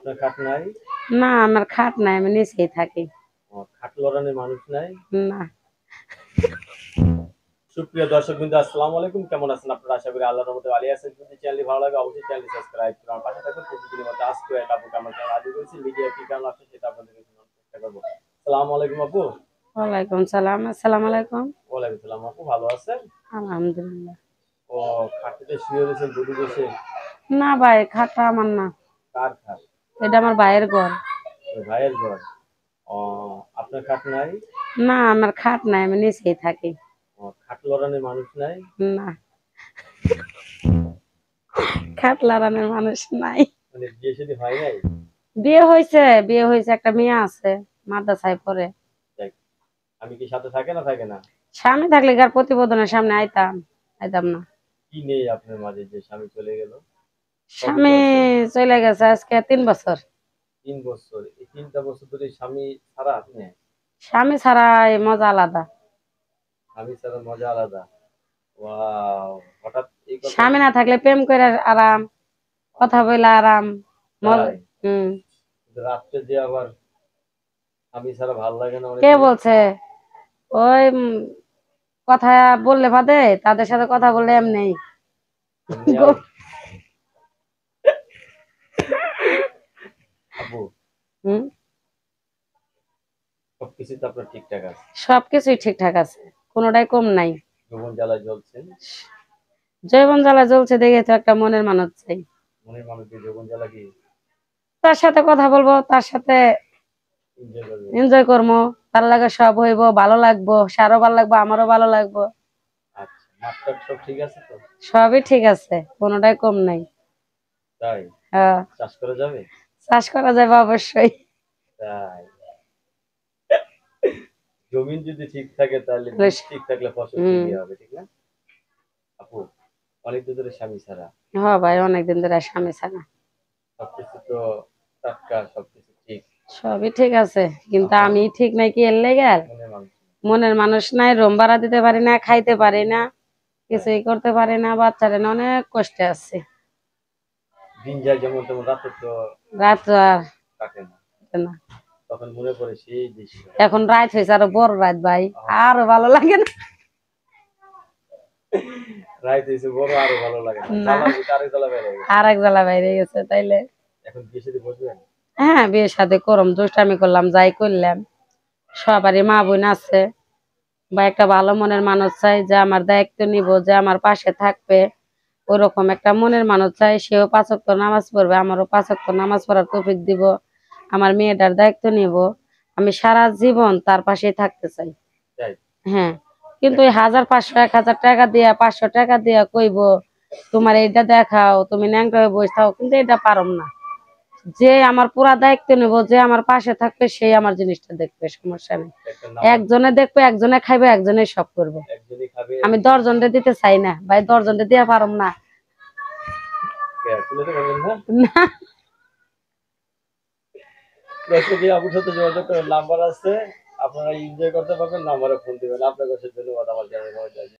আপনার খাট নাই? না, আমার খাট নাই, আমি নিচেই থাকি। খাট লড়ানোর মানুষ নাই? না। সুপ্রিয় দর্শকবৃন্দ, আসসালামু আলাইকুম। কেমন আছেন আপনারা? আশা করি আল্লাহর রহমতে ভালো আছেন। যদি চ্যানেলটি ভালো লাগে অবশ্যই চ্যানেলটি সাবস্ক্রাইব করুন। আমার পাশে থাকুন। প্রতিদিনের মতো আজকে এক আপুকে আমার চ্যানেল হাজির করেছি। মিডিয়া কি কারণ আছে সেটা আপনাদেরকে জানানোর চেষ্টা করব। আসসালামু আলাইকুম আপু। ওয়ালাইকুম সালাম। আসসালামু আলাইকুম। ওয়ালাইকুম সালাম আপু, ভালো আছেন? আলহামদুলিল্লাহ। ও, খাটে শুয়ে রয়েছেন দুধু বসে? না ভাই, খাটটা আমার না, কার খাট? এটা আমার ভাইয়ের ঘর। ওই ভাইয়ের ঘর। ও, আপনার খাট নাই? না, আমার খাট নাই, আমি নিচেই থাকি। খাট লড়ানোর মানুষ নাই? না, খাট লড়ানোর মানুষ নাই। মানে বিয়ে শাদী হয় নাই? বিয়ে হয়েছে, একটা মেয়ে আছে, মাদ্রাসায় পড়ে। যাক, আমি কি সাথে থাকে না থাকে না? স্বামী থাকলে কার প্রতিবেদনের সামনে আইতাম? আইতাম না। কি নেই আপনার মাঝে যে স্বামী চলে গেল? স্বামী চলে গেছে আজকে 3 বছর। 3 বছর? এই 3টা বছর ধরে স্বামী ছাড়া আপনি? স্বামী ছাড়া এই মজা আলাদা। স্বামী ছাড়া মজা আলাদা। ওয়াও, হঠাৎ এই কথা! স্বামী না থাকলে প্রেম করে আরাম, কথা বলে আরাম, মজা। তাই? কিন্তু রাত্রে যে আবার স্বামী ছাড়া ভাল লাগে না কে অনেকে? বলছে? ওই কথা বললে বাদে, তাদের সাথে কথা বললে এমনি এমনি আউট? আপু, হুম, সবকিছু তো আপনার ঠিকঠাক আছে? সবকিছুই ঠিকঠাক আছে, কোনোটাই কম নাই। যৌবন জ্বালায় জ্বলছেন? জৈবন জ্বালা জ্বলছে দেখে তো একটা মনের মানুষ চাই। মনের মানুষকে যৌবন জ্বালা কি তার সাথে কথা বলবো, তার সাথে এনজয় করবেন? এনজয় করবো, তার লাগে সব হইব, ভালো লাগবো, সারও ভালো লাগবো, আমারও ভালো লাগবো। আচ্ছা, মাপটাপ সব ঠিক আছে তো? সবই ঠিক আছে, কোনোটাই কম নাই। তাই? হ্যাঁ, চাষ করা যাবে? চাষ করা যাবে অবশ্যই। তাই? জমিন যদি ঠিক থাকে তাহলে বীজ ঠিক থাকলে ফসল হম। ঠিকই হবে, ঠিক না আপু? অনেকদিন ধরে স্বামী ছাড়া? হ্যাঁ ভাই, অনেকদিন ধরে স্বামী ছাড়া। সবকিছু তো টাটকা, সবকিছু ঠিক? সবই ঠিক আছে, কিন্তু আপনার আমি ঠিক নাই কি এর লেগে? মনের মানুষ? মনের মানুষ নাই, রুম ভাড়া দিতে পারি না, খাইতে পারি না, তাই? কিছুই করতে পারি না, বাচ্চারা নিয়ে অনেক কষ্টে আছে। দিন যায় যেমন তেমন, রাতে তো রাত আর কাটে না। কাটে না। তখন মনে পড়ে সেই দৃশ্য। এখন রাত হয়েছে, আরো বড় রাত ভাই, আহা, আরো ভালো লাগে না। রাইত হয়েছে বড়, আরো ভালো লাগে না, না, জ্বালার ভিতরে আরেক জ্বালা বের হয়ে গেছে। আর এক জ্বালা বাইরে গেছে তাইলে। এখন বিয়ে সাথে বসবেন? হ্যাঁ, বিয়ের সাথে করম, দুষ্টামি করলাম, যাই করলাম। সবারই মা বোন আছে, বা একটা ভালো মনের মানুষ চাই, যে আমার দায়িত্ব নিব, যে আমার পাশে থাকবে। ওরকম একটা মনের মানুষ চাই, সেও 5 ওয়াক্ত নামাজ পড়বে, আমারও 5 ওয়াক্ত নামাজ পড়ার তৌফিক দিব, আমার মেয়েটার দায়িত্ব নিব। আমি সারা জীবন তার পাশেই থাকতে চাই। তাই? হ্যাঁ, কিন্তু ওই 1500 1000 টাকা দিয়া, 500 টাকা দিয়া কইব তোমার এইটা দেখাও, তুমি ন্যাংটা হয়ে বসে থাও, কিন্তু এটা পারম না। যে আমার পুরা দায়িত্ব নেব, যে আমার পাশে থাকবে, সেই আমার জিনিসটা দেখবে, সমস্যা নেই। একটা নামাজ একজনে দেখবে, একজনে খাইবে, একজনে সব করবে। একজনই খাবে, আমি একজনই 10 জনরে দিতে চাই না ভাই, 10 জনরে দিয়ে পারম না। তুলে তো পারবেন না। না। দর্শক, এই আপুর সাথে যোগাযোগ করার নাম্বার আছে, আপনারা এনজয় করতে পারবেন। নাম্বারে ফোন দিবেন। আপনার কাছে ধন্যবাদ আমার চ্যানেল।